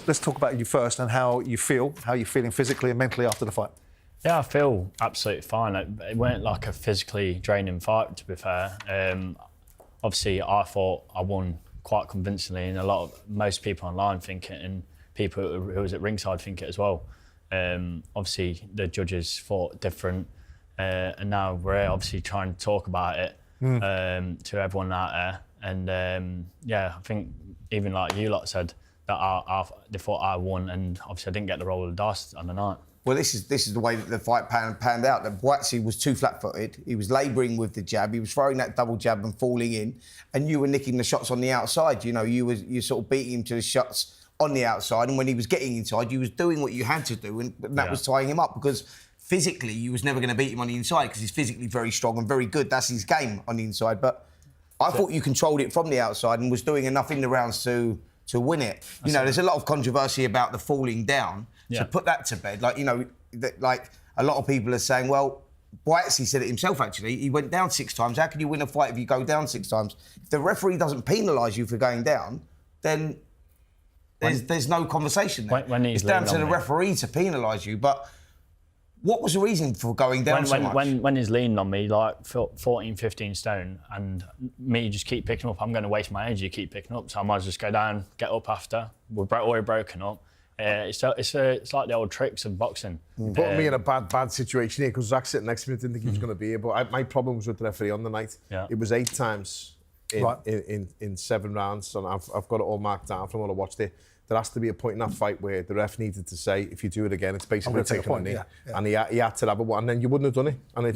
let's talk about you first and how you feel, how you're feeling physically and mentally after the fight. Yeah, I feel absolutely fine. It weren't like a physically draining fight, to be fair. Obviously, I thought I won quite convincingly, and most people online think it, and people who was at ringside think it as well. Obviously, the judges thought different, and now we're obviously trying to talk about it to everyone out there. And yeah, I think even like you lot said that they thought I won, and obviously I didn't get the roll of the dice on the night. Well, this is the way that the fight panned out. That Buatsi was too flat-footed. He was labouring with the jab. He was throwing that double jab and falling in, and you were nicking the shots on the outside. You know, you sort of beating him to the shots on the outside, and when he was getting inside, you was doing what you had to do, and that was tying him up, because physically you was never going to beat him on the inside, because he's physically very strong and very good. That's his game on the inside. But I thought you controlled it from the outside and was doing enough in the rounds to win it. You know, there's a lot of controversy about the falling down. So put that to bed. Like, you know, like a lot of people are saying, well, Buatsi said it himself, actually. He went down 6 times. How can you win a fight if you go down 6 times? If the referee doesn't penalise you for going down, then there's no conversation there. It's down to the referee to penalise you. But what was the reason for going down so much? When he's leaning on me, like 14, 15 stone, and me just keep picking up, I'm going to waste my energy to keep picking up, so I might as well just go down, get up after. We're already broken up. It's like the old tricks of boxing. You put me in a bad situation here, because Zach's sitting next to me. I didn't think he was going to be here, but my problem was with the referee on the night. It was 8 times in 7 rounds, and I've got it all marked down from when I watched it. There has to be a point in that fight where the ref needed to say, if you do it again, it's basically taking a knee. And he had to have it, and then you wouldn't have done it. And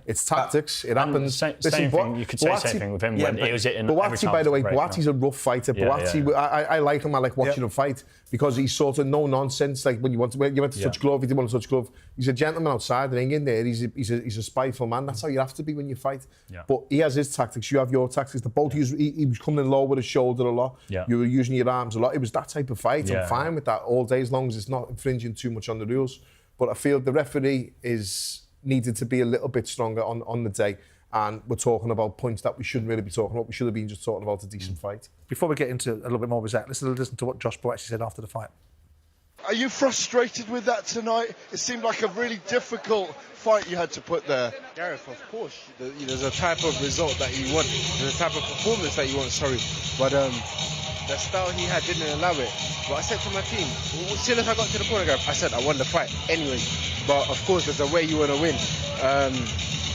it's tactics. It happens. Same thing. You could say the same thing with him when he was hitting. Buatsi, by the way, Buatsi's a rough fighter. Buatsi, I like him. I like watching him fight, because he's sort of no nonsense. Like when you went to touch glove, he didn't want to touch glove. He's a gentleman outside the ring. In there, he's a spiteful man. That's how you have to be when you fight. But he has his tactics. You have your tactics. The both he was coming in low with his shoulder a lot. You were using your arms a lot. It was that type of fight. I'm fine with that all day, as long as it's not infringing too much on the rules. But I feel the referee needed to be a little bit stronger on the day. And we're talking about points that we shouldn't really be talking about. We should have been just talking about a decent fight. Before we get into a little bit more with Zach, let's listen to what Josh Buatsi said after the fight. Are you frustrated with that tonight? It seemed like a really difficult fight you had to put there. Gareth, of course, there's a type of result that you want. There's a type of performance that you want, But the style he had didn't allow it. But I said to my team, as soon as I got to the corner, Gareth, I said I won the fight anyway. But of course, there's a way you want to win.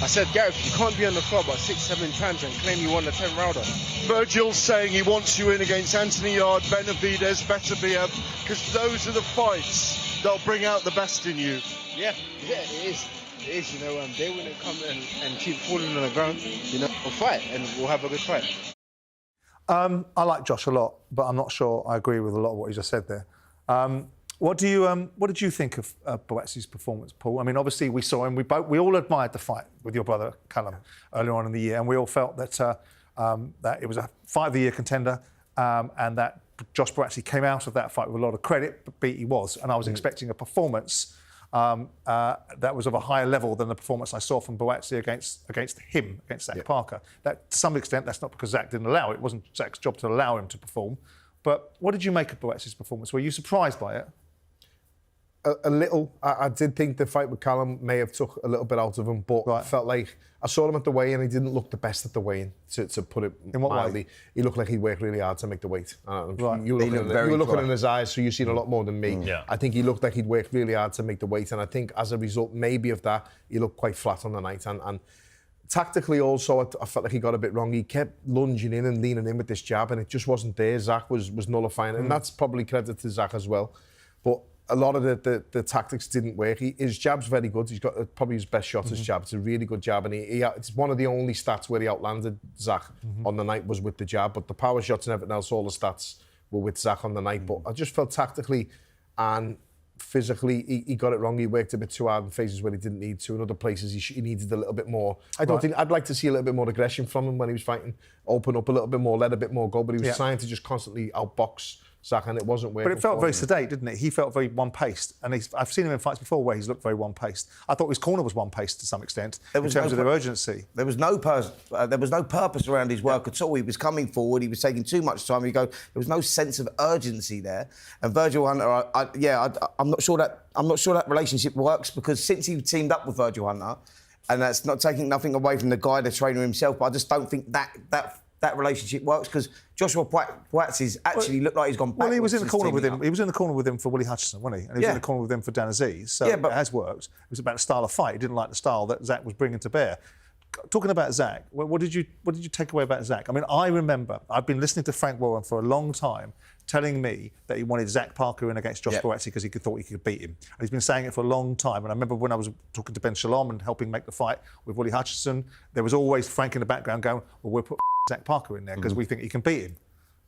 I said, Gareth, you can't be on the floor about 6-7 times and claim you won the 10-rounder. Virgil's saying he wants you in against Anthony Yard, Benavidez, Beterbiev, because those are the fights that'll bring out the best in you. Yeah, it is. It is, you know, they wouldn't come and keep falling on the ground. You know, we'll fight and we'll have a good fight. I like Josh a lot, but I'm not sure I agree with a lot of what he just said there. What did you think of Buatsi's performance, Paul? I mean, obviously we saw him. We all admired the fight with your brother Callum earlier on in the year, and we all felt that that it was a fight of the year contender, and that Josh Buatsi came out of that fight with a lot of credit. But he was, and I was expecting a performance that was of a higher level than the performance I saw from Buatsi against Zach Parker. That, to some extent, that's not because Zach didn't allow it. It wasn't Zach's job to allow him to perform. But what did you make of Buatsi's performance? Were you surprised by it? A little. I did think the fight with Callum may have took a little bit out of him, but I felt like I saw him at the weigh-in and he didn't look the best at the weigh-in, to put it mildly. He looked like he worked really hard to make the weight. You were looking in his eyes, so you've seen a lot more than me. I think he looked like he'd worked really hard to make the weight, and I think as a result, maybe of that, he looked quite flat on the night. And tactically also, I felt like he got a bit wrong. He kept lunging in and leaning in with this jab, and it just wasn't there. Zach was nullifying it, and that's probably credit to Zach as well. But a lot of the tactics didn't work. His jab's very good. He's got probably his best shot, his jab. It's a really good jab, and it's one of the only stats where he outlanded Zach on the night was with the jab. But the power shots and everything else, all the stats were with Zach on the night. But I just felt tactically and physically, he got it wrong. He worked a bit too hard in phases where he didn't need to. In other places, he needed a little bit more. I'd like to see a little bit more aggression from him when he was fighting. Open up a little bit more, let a bit more go. But he was trying to just constantly outbox Zach, and it wasn't working. But it felt for very him. sedate, didn't it? He felt very one-paced, and I've seen him in fights before where he's looked very one-paced. I thought his corner was one-paced to some extent in terms of their urgency. There was no purpose around his work at all. He was coming forward. He was taking too much time. There was no sense of urgency there. And Virgil Hunter, I'm not sure that relationship works, because since he teamed up with Virgil Hunter, and that's not taking nothing away from the guy, the trainer himself, but I just don't think that relationship works, because Joshua Buatsi actually looked like he's gone backwards. Well, he was in the corner with him. Up. He was in the corner with him for Willie Hutchinson, wasn't he? And he was in the corner with him for Dan Aziz. So it has worked. It was about the style of fight. He didn't like the style that Zach was bringing to bear. Talking about Zach, what did you take away about Zach? I mean, I remember I've been listening to Frank Warren for a long time, telling me that he wanted Zach Parker in against Josh Buatsi because he thought he could beat him. And he's been saying it for a long time. And I remember when I was talking to Ben Shalom and helping make the fight with Willie Hutchinson, there was always Frank in the background going, well, we'll put Zach Parker in there because we think he can beat him.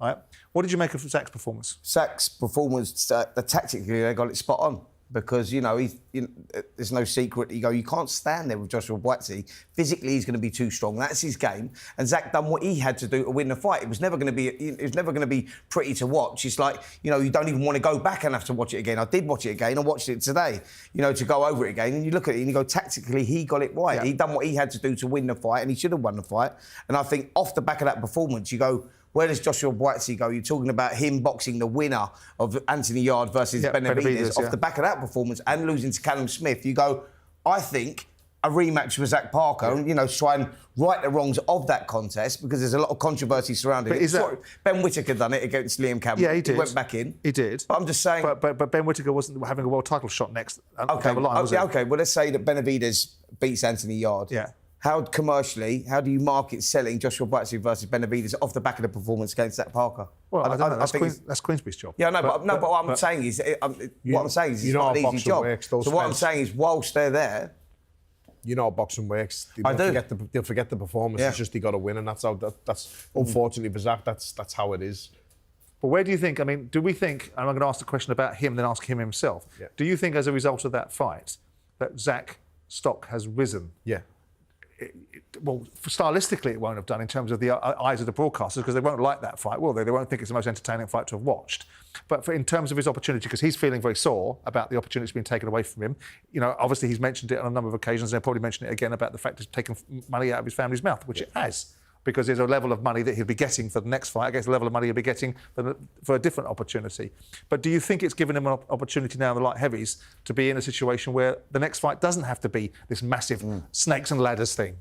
Right? What did you make of Zach's performance? Zach's performance, tactically, they got it spot on. Because, there's no secret. You can't stand there with Joshua Buatsi. Physically, he's going to be too strong. That's his game. And Zach done what he had to do to win the fight. It was never going to be pretty to watch. It's like, you don't even want to go back and have to watch it again. I did watch it again. I watched it today, to go over it again. And you look at it and you go, tactically, he got it right. Yeah. He done what he had to do to win the fight, and he should have won the fight. And I think off the back of that performance, you go, where does Joshua Buatsi go? You're talking about him boxing the winner of Anthony Yarde versus Benavidez off the back of that performance and losing to Callum Smith. You go, I think a rematch with Zach Parker, and try and right the wrongs of that contest, because there's a lot of controversy surrounding it. Ben Whittaker done it against Liam Campbell. Yeah, he did. He went back in. He did. But I'm just saying. But Ben Whittaker wasn't having a world title shot next. Okay, well, let's say that Benavidez beats Anthony Yarde. Yeah. How do you market selling Joshua Buatsi versus Benavidez off the back of the performance against Zach Parker? Well, I don't know. That's Queensberry's job. Yeah, but what I'm saying is, it's not an easy job. So what I'm saying is, whilst they're there, how boxing works. They'll forget the performance. Yeah. It's just he got to win, and that's how. That's unfortunately for Zach. That's how it is. But where do you think? I mean, do we think? And I'm going to ask the question about him, then ask him himself. Yeah. Do you think, as a result of that fight, that Zach's stock has risen? Yeah. Well, stylistically, it won't have done in terms of the eyes of the broadcasters, because they won't like that fight, will they? They won't think it's the most entertaining fight to have watched. But in terms of his opportunity, because he's feeling very sore about the opportunity that's been taken away from him. Obviously he's mentioned it on a number of occasions, and he'll probably mention it again about the fact he's taken money out of his family's mouth, which it has. Because there's a level of money that he'll be getting for the next fight against the level of money he'll be getting for a different opportunity. But do you think it's given him an opportunity now in the light heavies to be in a situation where the next fight doesn't have to be this massive snakes and ladders thing?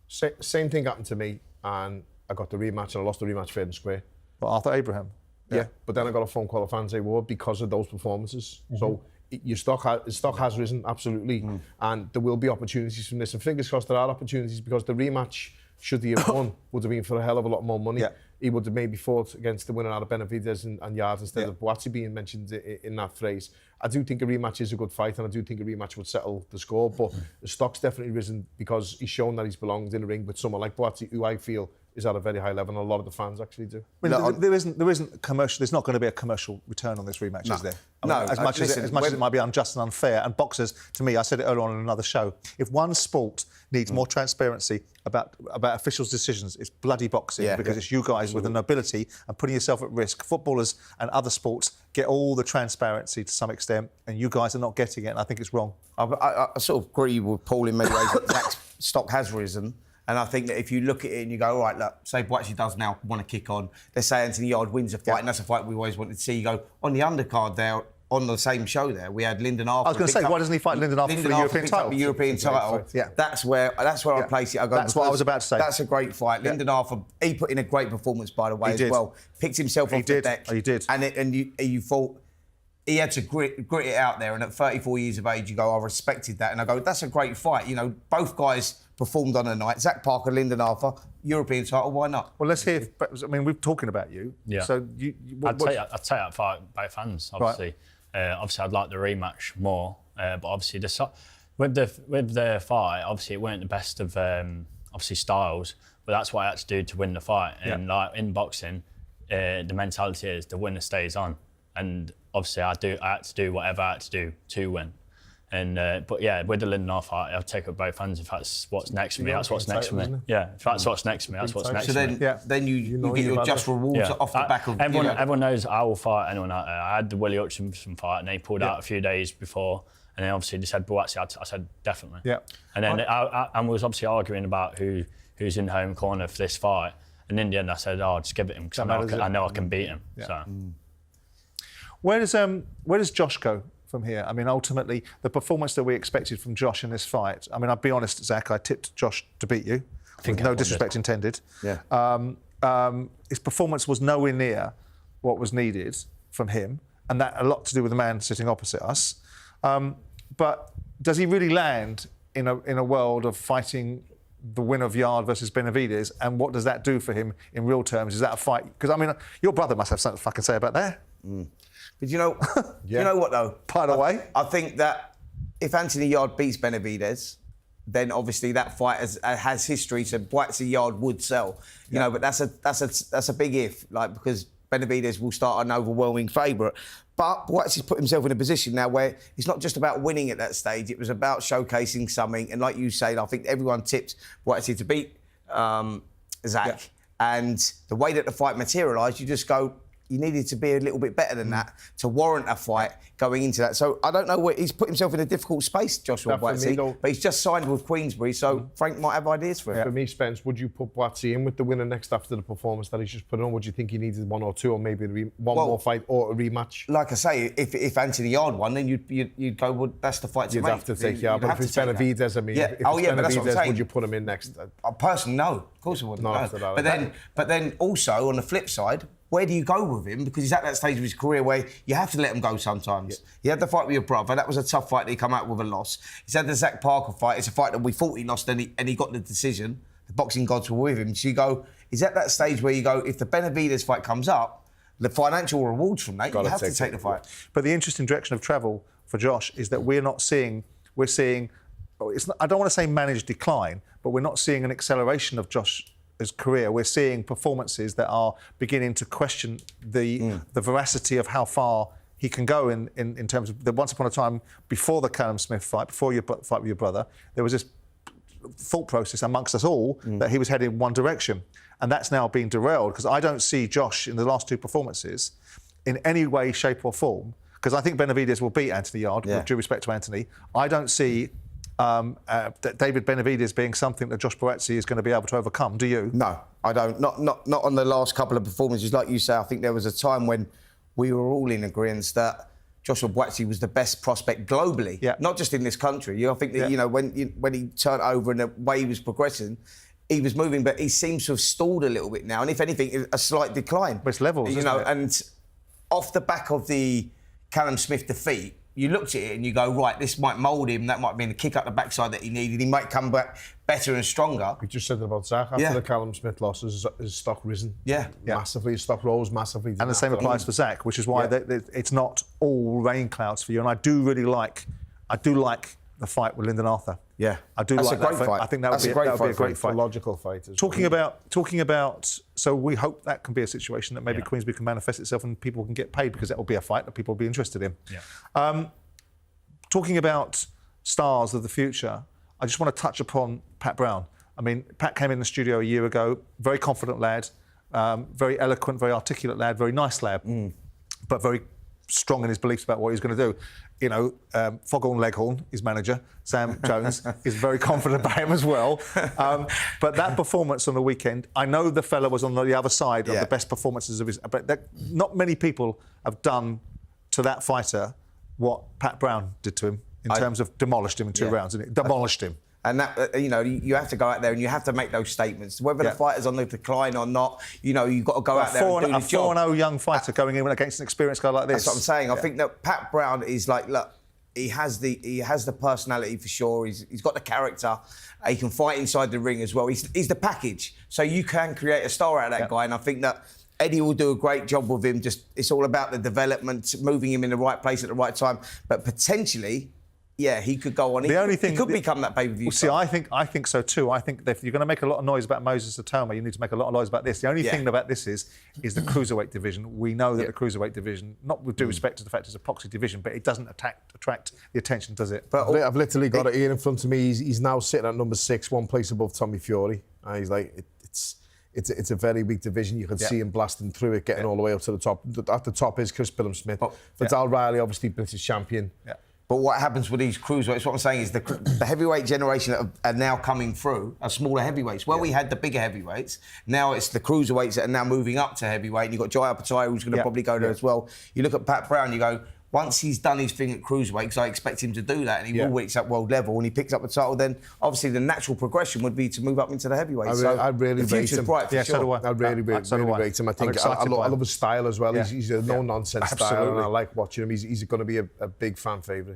Same thing happened to me, and I got the rematch, and I lost the rematch fair and square. But Arthur Abraham? Yeah, but then I got a phone call of fans say, well, because of those performances. So your stock has risen, absolutely. And there will be opportunities from this. And fingers crossed there are opportunities, because the rematch, should he have won, would have been for a hell of a lot more money. Yeah. He would have maybe fought against the winner out of Benavidez and Yarde instead of Buatsi being mentioned in that phrase. I do think a rematch is a good fight, and I do think a rematch would settle the score. But the stock's definitely risen because he's shown that he's belonged in the ring with someone like Buatsi, who I feel is at a very high level, and a lot of the fans actually do. I mean, there isn't commercial. There's not going to be a commercial return on this rematch, is there? As much as it might be unjust and unfair. And boxers, to me, I said it earlier on in another show. If one sport needs more transparency about officials' decisions, it's bloody boxing, because it's you guys with the nobility and putting yourself at risk. Footballers and other sports get all the transparency to some extent, and you guys are not getting it, and I think it's wrong. I sort of agree with Paul in many ways that Zach's stock has risen. And I think that if you look at it and you go, all right, look, say Buatsi does now want to kick on. Let's say Anthony Yarde wins a fight, and that's a fight we always wanted to see. You go, on the undercard there, on the same show there, we had Lyndon Arthur. I was going to say, why doesn't he fight Lyndon Arthur for the European title? The European title. Yeah. That's where I place it. I go, that's what I was about to say. That's a great fight. Lyndon Arthur, he put in a great performance, by the way, as well. Picked himself off the deck. He did. And you thought, he had to grit it out there, and at 34 years of age, you go, I respected that, and I go, that's a great fight. Both guys performed on the night. Zach Parker, Lyndon Arthur, European title, why not? Well, let's hear. I mean, we're talking about you. Yeah. So I'd take that fight by fans, obviously. Right. Obviously, I'd like the rematch more, but obviously with the fight, obviously it weren't the best of obviously styles, but that's what I had to do to win the fight. And like in boxing, the mentality is the winner stays on, and obviously I had to do whatever I had to do to win. And but yeah, with the Lindenau fight, I'll take up both hands. If that's what's next for me, that's what's next for me. Yeah, if that's what's next for me, that's what's next for me. So then you get your just rewards off the back of... Everyone knows I will fight anyone out there. I had the Willie Hutchinson fight and they pulled out a few days before. And then obviously they said Buatsi, I said definitely. Yeah. And then I was obviously arguing about who's in the home corner for this fight. And in the end I said, oh, just give it him because I know I can beat him. Yeah. So. Where does Josh go from here? I mean, ultimately, the performance that we expected from Josh in this fight. I mean, I'll be honest, Zach, I tipped Josh to beat you. I think no disrespect intended. Yeah. His performance was nowhere near what was needed from him, and that a lot to do with the man sitting opposite us. But does he really land in a world of fighting the win of Yard versus Benavidez? And what does that do for him in real terms? Is that a fight? Because I mean, your brother must have something to fucking say about that. But you know, you know what though? By the way, I think that if Anthony Yard beats Benavidez, then obviously that fight has history. So Buatsi Yard would sell, you know. But that's a big if, like, because Benavidez will start an overwhelming favourite. But Buatsi's put himself in a position now where it's not just about winning at that stage. It was about showcasing something. And like you say, I think everyone tipped Buatsi to beat Zach. Yeah. And the way that the fight materialised, you just go, you needed to be a little bit better than that to warrant a fight going into that. So I don't know where he's put himself in a difficult space, Joshua Buatsi, but he's just signed with Queensbury, so Frank might have ideas for him. For me, Spence, would you put Buatsi in with the winner next after the performance that he's just put on? Would you think he needed one or two, or maybe one more fight or a rematch? Like I say, if Anthony Yard won, then you'd go, well, that's the fight to make. You'd have to take Yard, but if it's Benavidez, I mean, if it's Benavidez, would you put him in next? Personally, no. Of course I wouldn't. No. But then also, on the flip side, where do you go with him? Because he's at that stage of his career where you have to let him go sometimes. Yeah. He had the fight with your brother. That was a tough fight that he come out with a loss. He's had the Zach Parker fight. It's a fight that we thought he lost and he got the decision. The boxing gods were with him. So you go, he's at that stage where you go, if the Benavidez fight comes up, the financial rewards from that, you have to take the fight. But the interesting direction of travel for Josh is that we're seeing, I don't want to say managed decline, but we're not seeing an acceleration of Josh's career. We're seeing performances that are beginning to question the veracity of how far he can go in terms of the once upon a time, before the Callum Smith fight, before your fight with your brother, there was this thought process amongst us all that he was heading one direction. And that's now been derailed because I don't see Josh in the last two performances in any way, shape or form, because I think Benavidez will beat Anthony Yard, with due respect to Anthony. I don't see David Benavidez being something that Josh Buatsi is going to be able to overcome. Do you? No, I don't. Not on the last couple of performances. Like you say, I think there was a time when we were all in agreement that Joshua Buatsi was the best prospect globally, not just in this country. I think that you know when he turned over and the way he was progressing, he was moving, but he seems to have stalled a little bit now. And if anything, a slight decline. But it's levels, you know, and off the back of the Callum Smith defeat, you looked at it and you go, right, this might mould him. That might have been the kick up the backside that he needed. He might come back better and stronger. We just said that about Zach. After the Callum Smith loss, his stock risen. Massively. His stock rose massively. And the same applies for Zach, which is why it's not all rain clouds for you. And I do like the fight with Lyndon Arthur. Yeah, I do like that fight. I think that would be a great fight. A logical fight. Talking about, so we hope that can be a situation that maybe Queensbury can manifest itself and people can get paid because that will be a fight that people will be interested in. Yeah. Talking about stars of the future, I just want to touch upon Pat Brown. I mean, Pat came in the studio a year ago, very confident lad, very eloquent, very articulate lad, very nice lad, but very strong in his beliefs about what he's going to do. You know, Foghorn Leghorn, his manager, Sam Jones, is very confident about him as well. But that performance on the weekend, I know the fella was on the other side of the best performances of his... But not many people have done to that fighter what Pat Brown did to him in terms of demolished him in 2 rounds, didn't it? Demolished him. And that, you know, you have to go out there and you have to make those statements. Whether the fighter's on the decline or not, you know, you've got to go out there and do the job. A 4-0 young fighter going in against an experienced guy like this. That's what I'm saying. I think that Pat Brown is like, look, he has the personality for sure. He's got the character. He can fight inside the ring as well. He's the package. So you can create a star out of that guy. And I think that Eddie will do a great job with him. Just it's all about the development, moving him in the right place at the right time. But potentially, Yeah, he could go on. The only thing he could become that pay-per-view. Well, see, I think so too. I think that if you're going to make a lot of noise about Moses Atoma, you need to make a lot of noise about this. The only thing about this is the cruiserweight division. We know that the cruiserweight division, not with due respect to the fact it's a proxy division, but it doesn't attract the attention, does it? But I've literally got it here in front of me. He's now sitting at number 6, one place above Tommy Fury. And he's like, it's a very weak division. You can see him blasting through it, getting all the way up to the top. At the top is Chris Billum-Smith. Vidal Riley, obviously British champion. Yeah. But what happens with these cruiserweights, what I'm saying is the heavyweight generation that are now coming through are smaller heavyweights. Well, we had the bigger heavyweights. Now it's the cruiserweights that are now moving up to heavyweight. And you've got Jai Albertine, who's going to probably go there as well. You look at Pat Brown, you go, once he's done his thing at cruiserweight, because I expect him to do that, and he will reach that world level, and he picks up the title, then obviously the natural progression would be to move up into the heavyweight. I really the rate future's him. bright for sure. So do I. I really rate him. I think I love his style as well. He's a no-nonsense style, and I like watching him. He's going to be a big fan favourite.